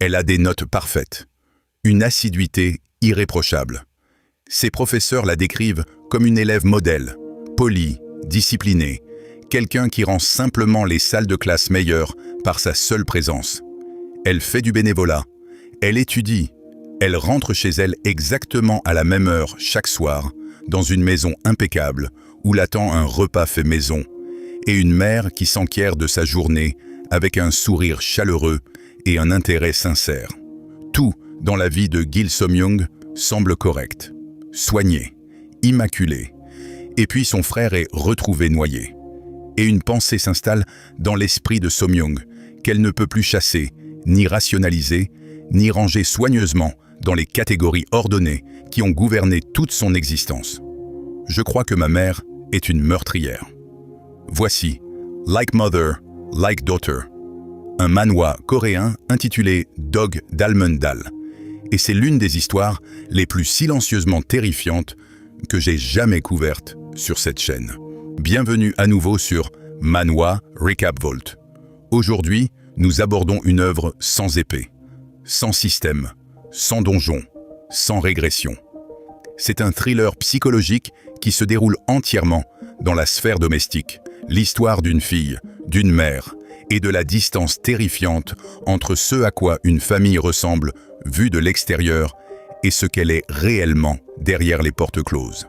Elle a des notes parfaites, une assiduité irréprochable. Ses professeurs la décrivent comme une élève modèle, polie, disciplinée, quelqu'un qui rend simplement les salles de classe meilleures par sa seule présence. Elle fait du bénévolat, elle étudie, elle rentre chez elle exactement à la même heure chaque soir, dans une maison impeccable où l'attend un repas fait maison et une mère qui s'enquiert de sa journée avec un sourire chaleureux et un intérêt sincère. Tout dans la vie de Gil So-myung semble correct, soigné, immaculé. Et puis son frère est retrouvé noyé. Et une pensée s'installe dans l'esprit de So-myung qu'elle ne peut plus chasser, ni rationaliser, ni ranger soigneusement dans les catégories ordonnées qui ont gouverné toute son existence. Je crois que ma mère est une meurtrière. Voici Like Mother, Like Daughter, un manhwa coréen intitulé Dog d'Almondal. Et c'est l'une des histoires les plus silencieusement terrifiantes que j'ai jamais couvertes sur cette chaîne. Bienvenue à nouveau sur Manhwa Recap Vault. Aujourd'hui, nous abordons une œuvre sans épée, sans système, sans donjon, sans régression. C'est un thriller psychologique qui se déroule entièrement dans la sphère domestique, l'histoire d'une fille, d'une mère, et de la distance terrifiante entre ce à quoi une famille ressemble vue de l'extérieur et ce qu'elle est réellement derrière les portes closes.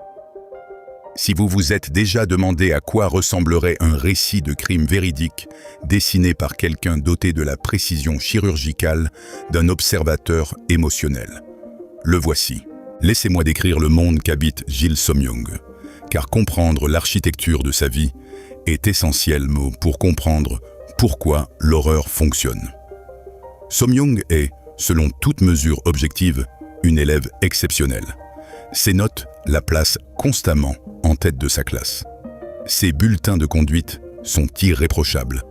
Si vous vous êtes déjà demandé à quoi ressemblerait un récit de crime véridique dessiné par quelqu'un doté de la précision chirurgicale d'un observateur émotionnel, le voici. Laissez-moi décrire le monde qu'habite Gil So-myung, car comprendre l'architecture de sa vie est essentiel pour comprendre pourquoi l'horreur fonctionne. So-myung est, selon toute mesure objective, une élève exceptionnelle. Ses notes la placent constamment en tête de sa classe. Ses bulletins de conduite sont irréprochables.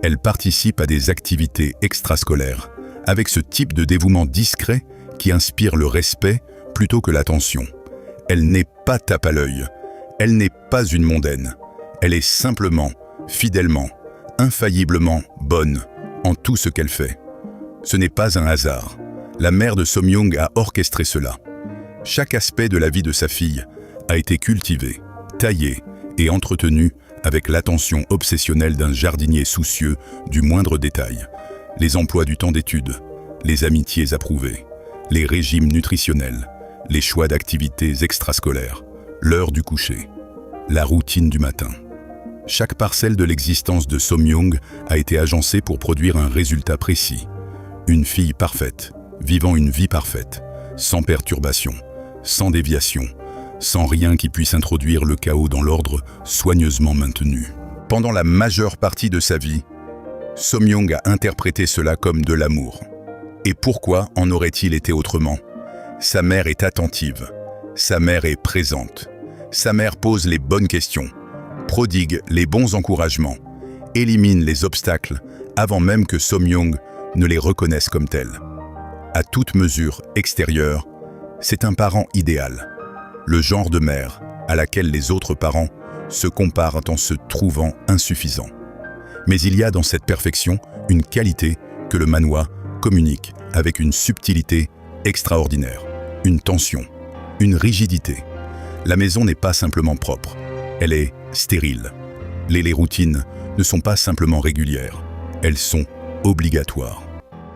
Elle participe à des activités extrascolaires avec ce type de dévouement discret qui inspire le respect plutôt que l'attention. Elle n'est pas tape à l'œil. Elle n'est pas une mondaine. Elle est simplement, fidèlement, infailliblement bonne en tout ce qu'elle fait. Ce n'est pas un hasard. La mère de So-myung a orchestré cela. Chaque aspect de la vie de sa fille a été cultivé, taillé et entretenu avec l'attention obsessionnelle d'un jardinier soucieux du moindre détail. Les emplois du temps d'étude, les amitiés approuvées, les régimes nutritionnels, les choix d'activités extrascolaires, l'heure du coucher, la routine du matin. Chaque parcelle de l'existence de So-myung a été agencée pour produire un résultat précis. Une fille parfaite, vivant une vie parfaite, sans perturbation, sans déviation, sans rien qui puisse introduire le chaos dans l'ordre soigneusement maintenu. Pendant la majeure partie de sa vie, So-myung a interprété cela comme de l'amour. Et pourquoi en aurait-il été autrement? Sa mère est attentive, sa mère est présente, sa mère pose les bonnes questions, prodigue les bons encouragements, élimine les obstacles avant même que So-myung ne les reconnaisse comme tels. À toute mesure extérieure, c'est un parent idéal, le genre de mère à laquelle les autres parents se comparent en se trouvant insuffisants. Mais il y a dans cette perfection une qualité que le manhwa communique avec une subtilité extraordinaire, une tension, une rigidité. La maison n'est pas simplement propre, elle est stérile. Les routines ne sont pas simplement régulières, elles sont obligatoires.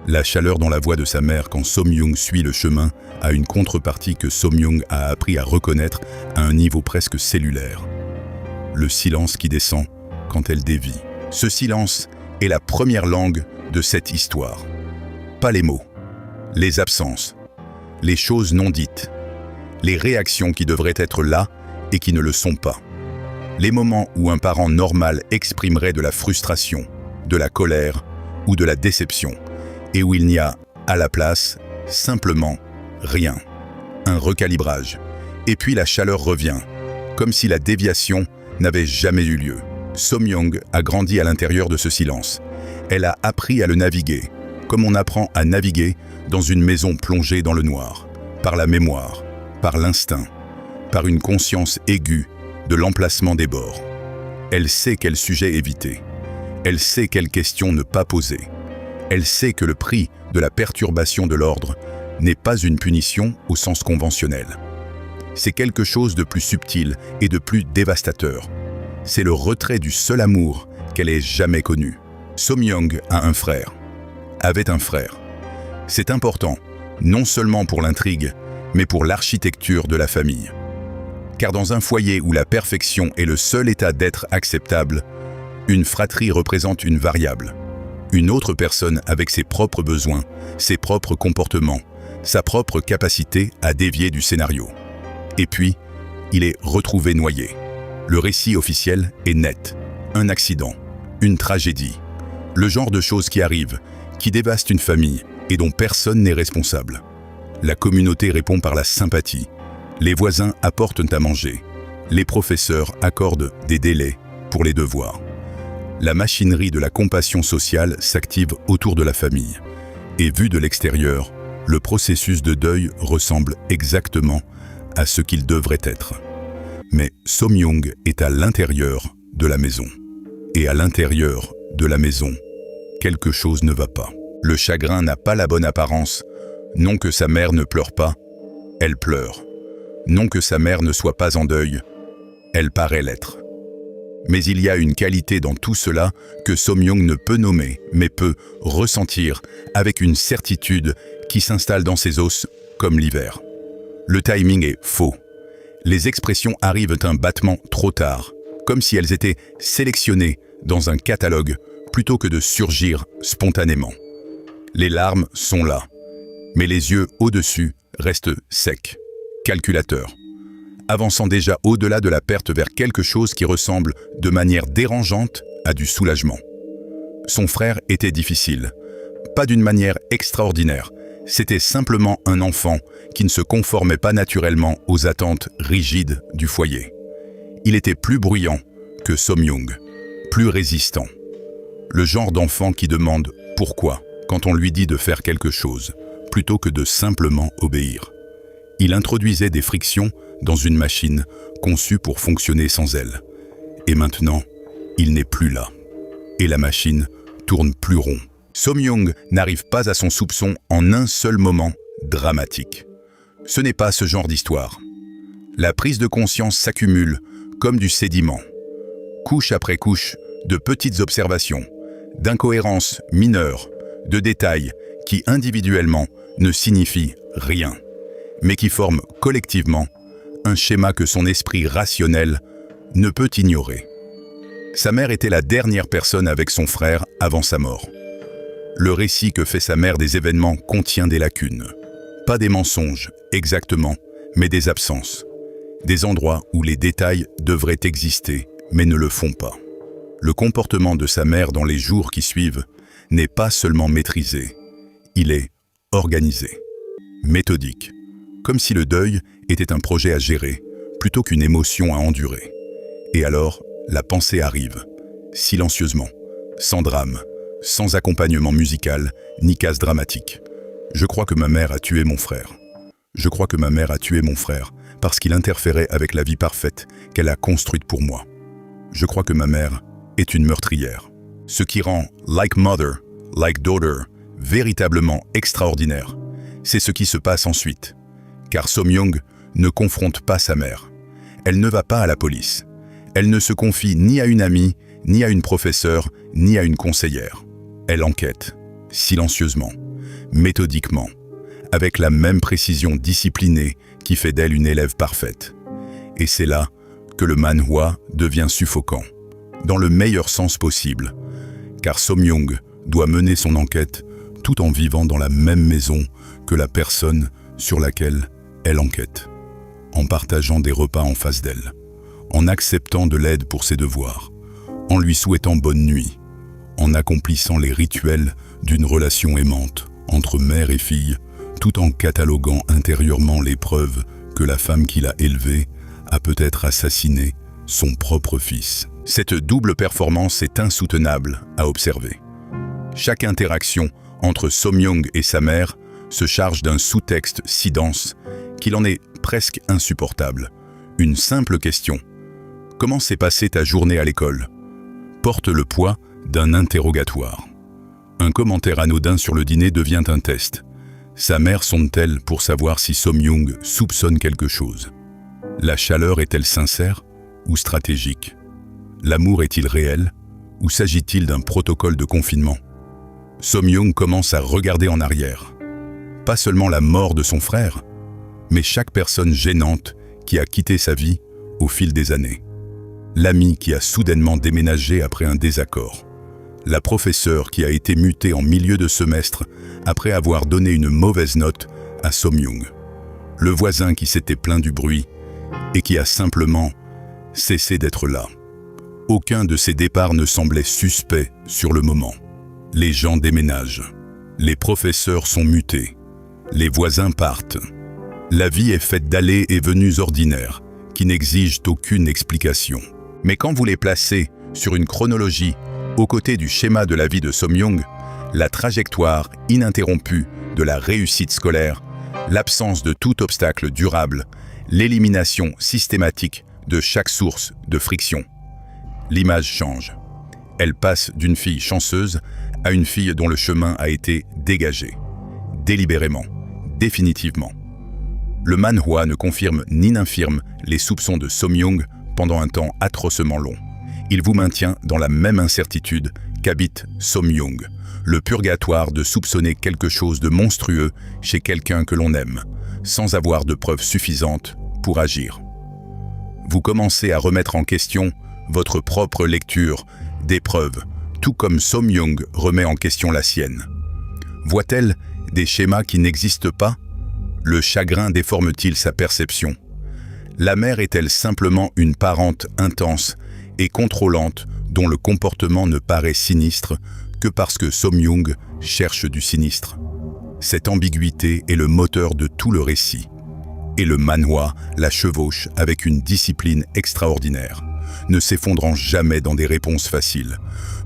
La chaleur dans la voix de sa mère quand So-myung suit le chemin a une contrepartie que So-myung a appris à reconnaître à un niveau presque cellulaire. Le silence qui descend quand elle dévie. Ce silence est la première langue de cette histoire. Pas les mots, les absences, les choses non dites, les réactions qui devraient être là et qui ne le sont pas. Les moments où un parent normal exprimerait de la frustration, de la colère ou de la déception, et où il n'y a, à la place, simplement rien. Un recalibrage. Et puis la chaleur revient, comme si la déviation n'avait jamais eu lieu. So-myung a grandi à l'intérieur de ce silence. Elle a appris à le naviguer, comme on apprend à naviguer dans une maison plongée dans le noir, par la mémoire, par l'instinct, par une conscience aiguë de l'emplacement des bords. Elle sait quel sujet éviter. Elle sait quelles questions ne pas poser. Elle sait que le prix de la perturbation de l'ordre n'est pas une punition au sens conventionnel. C'est quelque chose de plus subtil et de plus dévastateur. C'est le retrait du seul amour qu'elle ait jamais connu. So-myung a un frère. Avait un frère. C'est important, non seulement pour l'intrigue, mais pour l'architecture de la famille. Car dans un foyer où la perfection est le seul état d'être acceptable, une fratrie représente une variable. Une autre personne avec ses propres besoins, ses propres comportements, sa propre capacité à dévier du scénario. Et puis, il est retrouvé noyé. Le récit officiel est net. Un accident, une tragédie. Le genre de choses qui arrivent, qui dévastent une famille et dont personne n'est responsable. La communauté répond par la sympathie. Les voisins apportent à manger. Les professeurs accordent des délais pour les devoirs. La machinerie de la compassion sociale s'active autour de la famille. Et vu de l'extérieur, le processus de deuil ressemble exactement à ce qu'il devrait être. Mais So-myung est à l'intérieur de la maison. Et à l'intérieur de la maison, quelque chose ne va pas. Le chagrin n'a pas la bonne apparence. Non que sa mère ne pleure pas, elle pleure. Non que sa mère ne soit pas en deuil, elle paraît l'être. Mais il y a une qualité dans tout cela que So-myung ne peut nommer, mais peut ressentir avec une certitude qui s'installe dans ses os comme l'hiver. Le timing est faux. Les expressions arrivent un battement trop tard, comme si elles étaient sélectionnées dans un catalogue plutôt que de surgir spontanément. Les larmes sont là, mais les yeux au-dessus restent secs, calculateurs, avançant déjà au-delà de la perte vers quelque chose qui ressemble de manière dérangeante à du soulagement. Son frère était difficile, pas d'une manière extraordinaire, c'était simplement un enfant qui ne se conformait pas naturellement aux attentes rigides du foyer. Il était plus bruyant que So-myung, plus résistant. Le genre d'enfant qui demande « pourquoi » quand on lui dit de faire quelque chose, plutôt que de simplement obéir. Il introduisait des frictions dans une machine conçue pour fonctionner sans elle. Et maintenant, il n'est plus là. Et la machine tourne plus rond. So-myung n'arrive pas à son soupçon en un seul moment dramatique. Ce n'est pas ce genre d'histoire. La prise de conscience s'accumule comme du sédiment. Couche après couche de petites observations, d'incohérences mineures, de détails qui individuellement ne signifient rien, mais qui forment collectivement un schéma que son esprit rationnel ne peut ignorer. Sa mère était la dernière personne avec son frère avant sa mort. Le récit que fait sa mère des événements contient des lacunes. Pas des mensonges, exactement, mais des absences. Des endroits où les détails devraient exister, mais ne le font pas. Le comportement de sa mère dans les jours qui suivent n'est pas seulement maîtrisé, il est organisé, méthodique, comme si le deuil était un projet à gérer, plutôt qu'une émotion à endurer. Et alors, la pensée arrive, silencieusement, sans drame, sans accompagnement musical, ni case dramatique. Je crois que ma mère a tué mon frère. Je crois que ma mère a tué mon frère parce qu'il interférait avec la vie parfaite qu'elle a construite pour moi. Je crois que ma mère est une meurtrière. Ce qui rend Like Mother, Like Daughter véritablement extraordinaire, c'est ce qui se passe ensuite. Car So-myung ne confronte pas sa mère. Elle ne va pas à la police. Elle ne se confie ni à une amie, ni à une professeure, ni à une conseillère. Elle enquête, silencieusement, méthodiquement, avec la même précision disciplinée qui fait d'elle une élève parfaite. Et c'est là que le manhwa devient suffocant, dans le meilleur sens possible, car So-myung doit mener son enquête tout en vivant dans la même maison que la personne sur laquelle elle enquête, en partageant des repas en face d'elle, en acceptant de l'aide pour ses devoirs, en lui souhaitant bonne nuit, en accomplissant les rituels d'une relation aimante entre mère et fille, tout en cataloguant intérieurement les preuves que la femme qui l'a élevé a peut-être assassiné son propre fils. Cette double performance est insoutenable à observer. Chaque interaction entre So-myung et sa mère se charge d'un sous-texte si dense qu'il en est presque insupportable. Une simple question. Comment s'est passée ta journée à l'école ? Porte le poids d'un interrogatoire. Un commentaire anodin sur le dîner devient un test. Sa mère sonde-t-elle pour savoir si Som-young soupçonne quelque chose? La chaleur est-elle sincère ou stratégique? L'amour est-il réel ou s'agit-il d'un protocole de confinement? Som-young commence à regarder en arrière. Pas seulement la mort de son frère, mais chaque personne gênante qui a quitté sa vie au fil des années. L'ami qui a soudainement déménagé après un désaccord. La professeure qui a été mutée en milieu de semestre après avoir donné une mauvaise note à Som-young. Le voisin qui s'était plaint du bruit et qui a simplement cessé d'être là. Aucun de ces départs ne semblait suspect sur le moment. Les gens déménagent. Les professeurs sont mutés. Les voisins partent. La vie est faite d'allées et venues ordinaires qui n'exigent aucune explication. Mais quand vous les placez sur une chronologie aux côtés du schéma de la vie de Som-young, la trajectoire ininterrompue de la réussite scolaire, l'absence de tout obstacle durable, l'élimination systématique de chaque source de friction. L'image change. Elle passe d'une fille chanceuse à une fille dont le chemin a été dégagé, délibérément, définitivement. Le manhwa ne confirme ni n'infirme les soupçons de Som-young pendant un temps atrocement long. Il vous maintient dans la même incertitude qu'habite Som-young, le purgatoire de soupçonner quelque chose de monstrueux chez quelqu'un que l'on aime, sans avoir de preuves suffisantes pour agir. Vous commencez à remettre en question votre propre lecture des preuves, tout comme Som-young remet en question la sienne. Voit-elle des schémas qui n'existent pas? Le chagrin déforme-t-il sa perception? La mère est-elle simplement une parente intense et contrôlante dont le comportement ne paraît sinistre que parce que Som-young cherche du sinistre? Cette ambiguïté est le moteur de tout le récit. Et le manhwa la chevauche avec une discipline extraordinaire, ne s'effondrant jamais dans des réponses faciles,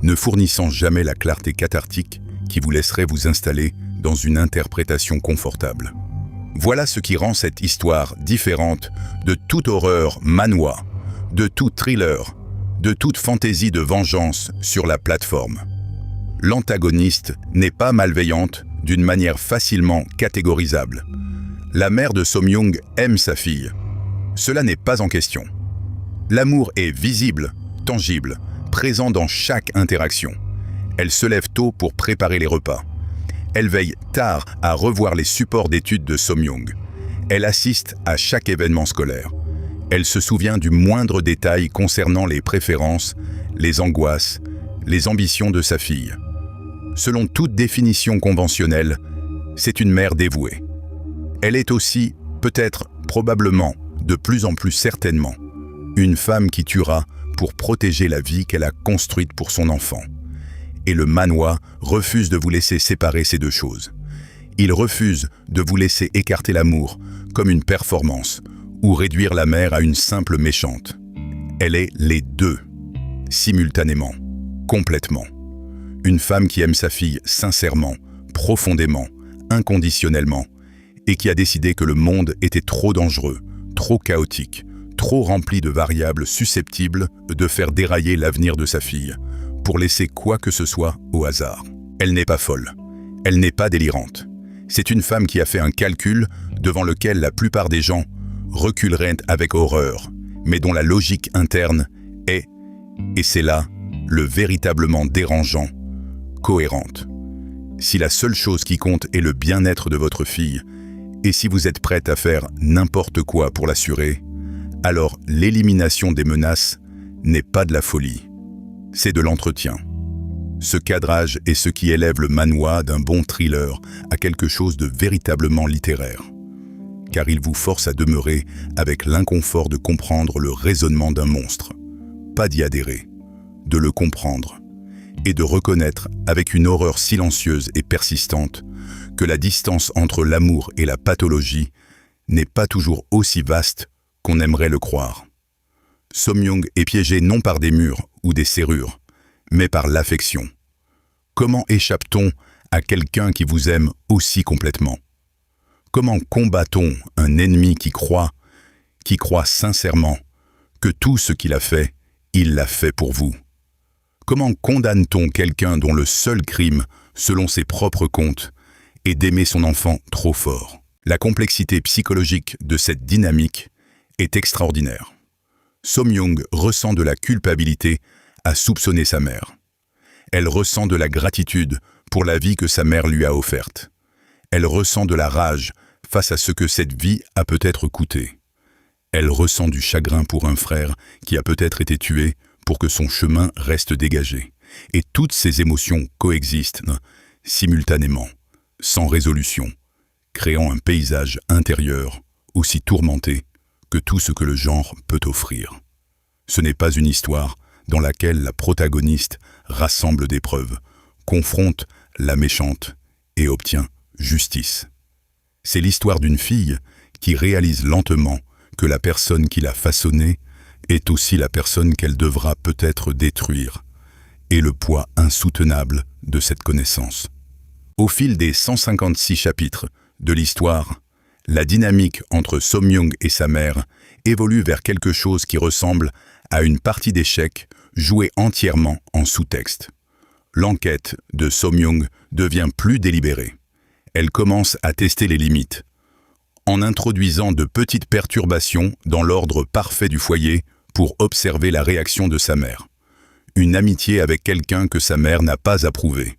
ne fournissant jamais la clarté cathartique qui vous laisserait vous installer dans une interprétation confortable. Voilà ce qui rend cette histoire différente de toute horreur manhwa, de tout thriller, de toute fantaisie de vengeance sur la plateforme. L'antagoniste n'est pas malveillante d'une manière facilement catégorisable. La mère de Som-young aime sa fille. Cela n'est pas en question. L'amour est visible, tangible, présent dans chaque interaction. Elle se lève tôt pour préparer les repas. Elle veille tard à revoir les supports d'études de Som-young. Elle assiste à chaque événement scolaire. Elle se souvient du moindre détail concernant les préférences, les angoisses, les ambitions de sa fille. Selon toute définition conventionnelle, c'est une mère dévouée. Elle est aussi, peut-être, probablement, de plus en plus certainement, une femme qui tuera pour protéger la vie qu'elle a construite pour son enfant. Et le manhwa refuse de vous laisser séparer ces deux choses. Il refuse de vous laisser écarter l'amour comme une performance ou réduire la mère à une simple méchante. Elle est les deux, simultanément, complètement. Une femme qui aime sa fille sincèrement, profondément, inconditionnellement, et qui a décidé que le monde était trop dangereux, trop chaotique, trop rempli de variables susceptibles de faire dérailler l'avenir de sa fille, pour laisser quoi que ce soit au hasard. Elle n'est pas folle, elle n'est pas délirante. C'est une femme qui a fait un calcul devant lequel la plupart des gens reculeraient avec horreur, mais dont la logique interne est, et c'est là, le véritablement dérangeant, cohérente. Si la seule chose qui compte est le bien-être de votre fille, et si vous êtes prête à faire n'importe quoi pour l'assurer, alors l'élimination des menaces n'est pas de la folie, c'est de l'entretien. Ce cadrage est ce qui élève le manhwa d'un bon thriller à quelque chose de véritablement littéraire, car il vous force à demeurer avec l'inconfort de comprendre le raisonnement d'un monstre, pas d'y adhérer, de le comprendre, et de reconnaître avec une horreur silencieuse et persistante que la distance entre l'amour et la pathologie n'est pas toujours aussi vaste qu'on aimerait le croire. Som-young est piégé non par des murs ou des serrures, mais par l'affection. Comment échappe-t-on à quelqu'un qui vous aime aussi complètement? Comment combat-on un ennemi qui croit sincèrement que tout ce qu'il a fait, il l'a fait pour vous? Comment condamne-t-on quelqu'un dont le seul crime selon ses propres comptes, et d'aimer son enfant trop fort. La complexité psychologique de cette dynamique est extraordinaire. So-myung ressent de la culpabilité à soupçonner sa mère. Elle ressent de la gratitude pour la vie que sa mère lui a offerte. Elle ressent de la rage face à ce que cette vie a peut-être coûté. Elle ressent du chagrin pour un frère qui a peut-être été tué pour que son chemin reste dégagé. Et toutes ces émotions coexistent simultanément, sans résolution, créant un paysage intérieur aussi tourmenté que tout ce que le genre peut offrir. Ce n'est pas une histoire dans laquelle la protagoniste rassemble des preuves, confronte la méchante et obtient justice. C'est l'histoire d'une fille qui réalise lentement que la personne qui l'a façonnée est aussi la personne qu'elle devra peut-être détruire, et le poids insoutenable de cette connaissance. Au fil des 156 chapitres de l'histoire, la dynamique entre So-myung et sa mère évolue vers quelque chose qui ressemble à une partie d'échecs jouée entièrement en sous-texte. L'enquête de So-myung devient plus délibérée. Elle commence à tester les limites, en introduisant de petites perturbations dans l'ordre parfait du foyer pour observer la réaction de sa mère. Une amitié avec quelqu'un que sa mère n'a pas approuvé.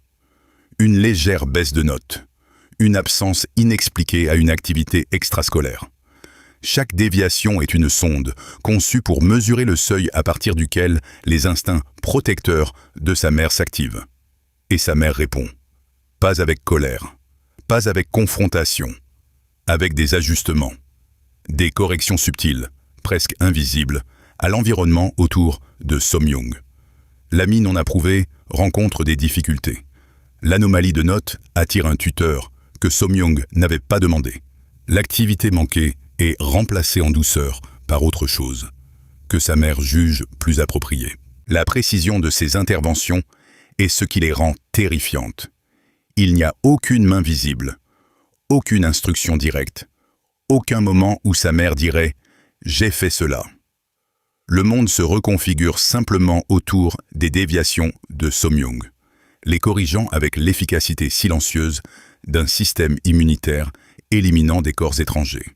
Une légère baisse de notes. Une absence inexpliquée à une activité extrascolaire. Chaque déviation est une sonde, conçue pour mesurer le seuil à partir duquel les instincts protecteurs de sa mère s'activent. Et sa mère répond. Pas avec colère, pas avec confrontation, avec des ajustements, des corrections subtiles, presque invisibles, à l'environnement autour de So-myung. L'ami non approuvé rencontre des difficultés. L'anomalie de notes attire un tuteur que So-myung n'avait pas demandé. L'activité manquée est remplacée en douceur par autre chose, que sa mère juge plus appropriée. La précision de ces interventions est ce qui les rend terrifiantes. Il n'y a aucune main visible, aucune instruction directe, aucun moment où sa mère dirait « j'ai fait cela ». Le monde se reconfigure simplement autour des déviations de So-myung, les corrigeant avec l'efficacité silencieuse d'un système immunitaire éliminant des corps étrangers.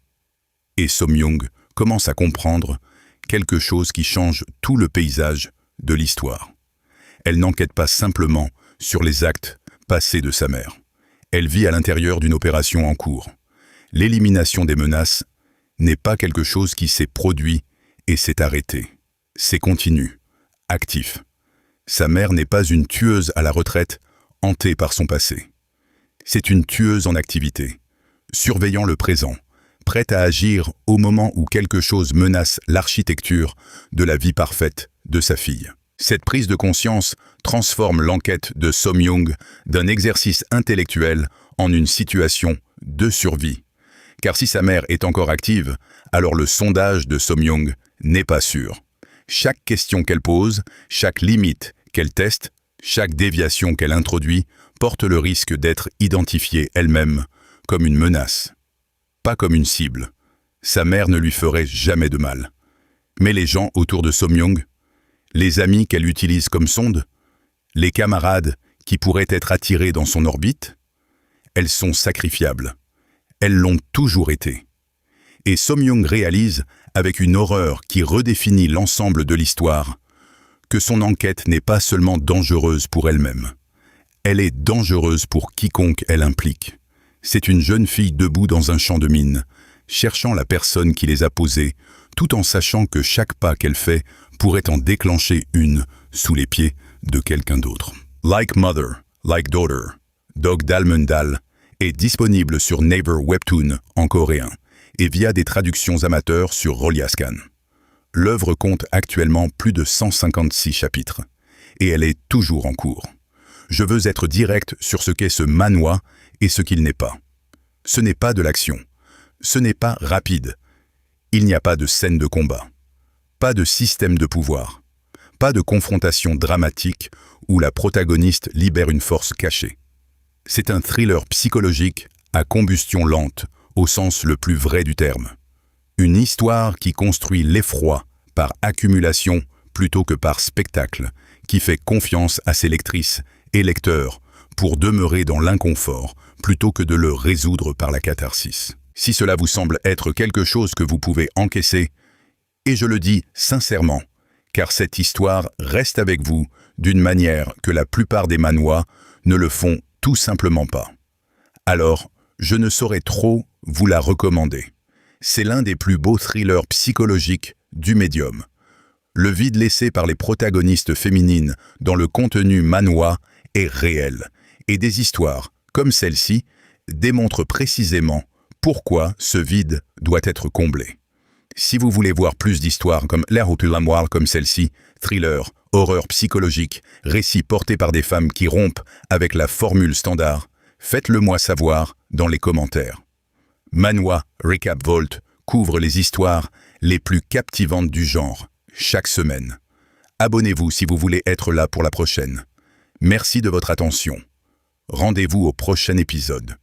Et So-myung commence à comprendre quelque chose qui change tout le paysage de l'histoire. Elle n'enquête pas simplement sur les actes passés de sa mère. Elle vit à l'intérieur d'une opération en cours. L'élimination des menaces n'est pas quelque chose qui s'est produit et s'est arrêté. C'est continu, actif. Sa mère n'est pas une tueuse à la retraite, hantée par son passé. C'est une tueuse en activité, surveillant le présent, prête à agir au moment où quelque chose menace l'architecture de la vie parfaite de sa fille. Cette prise de conscience transforme l'enquête de So-myung d'un exercice intellectuel en une situation de survie. Car si sa mère est encore active, alors le sondage de So-myung n'est pas sûr. Chaque question qu'elle pose, chaque limite qu'elle teste, chaque déviation qu'elle introduit porte le risque d'être identifiée elle-même comme une menace, pas comme une cible. Sa mère ne lui ferait jamais de mal. Mais les gens autour de So-myung, les amis qu'elle utilise comme sonde, les camarades qui pourraient être attirés dans son orbite, elles sont sacrifiables. Elles l'ont toujours été. Et So-myung réalise, avec une horreur qui redéfinit l'ensemble de l'histoire, que son enquête n'est pas seulement dangereuse pour elle-même. Elle est dangereuse pour quiconque elle implique. C'est une jeune fille debout dans un champ de mines, cherchant la personne qui les a posés, tout en sachant que chaque pas qu'elle fait pourrait en déclencher une sous les pieds de quelqu'un d'autre. Like Mother, Like Daughter, Dog Dalmundal est disponible sur Naver Webtoon en coréen et via des traductions amateurs sur Rolyascan. L'œuvre compte actuellement plus de 156 chapitres et elle est toujours en cours. Je veux être direct sur ce qu'est ce manhwa et ce qu'il n'est pas. Ce n'est pas de l'action. Ce n'est pas rapide. Il n'y a pas de scène de combat. Pas de système de pouvoir. Pas de confrontation dramatique où la protagoniste libère une force cachée. C'est un thriller psychologique à combustion lente, au sens le plus vrai du terme. Une histoire qui construit l'effroi par accumulation plutôt que par spectacle, qui fait confiance à ses lectrices et lecteurs pour demeurer dans l'inconfort plutôt que de le résoudre par la catharsis. Si cela vous semble être quelque chose que vous pouvez encaisser, et je le dis sincèrement, car cette histoire reste avec vous d'une manière que la plupart des Manhwa ne le font tout simplement pas. Alors, je ne saurais trop vous la recommander. C'est l'un des plus beaux thrillers psychologiques du médium. Le vide laissé par les protagonistes féminines dans le contenu manhwa est réel, et des histoires, comme celle-ci, démontrent précisément pourquoi ce vide doit être comblé. Si vous voulez voir plus d'histoires comme l'air au Pulamwal comme celle-ci, thriller, horreur psychologique, récits portés par des femmes qui rompent avec la formule standard, faites-le moi savoir dans les commentaires. Manhwa Recap Vault couvre les histoires les plus captivantes du genre, chaque semaine. Abonnez-vous si vous voulez être là pour la prochaine. Merci de votre attention. Rendez-vous au prochain épisode.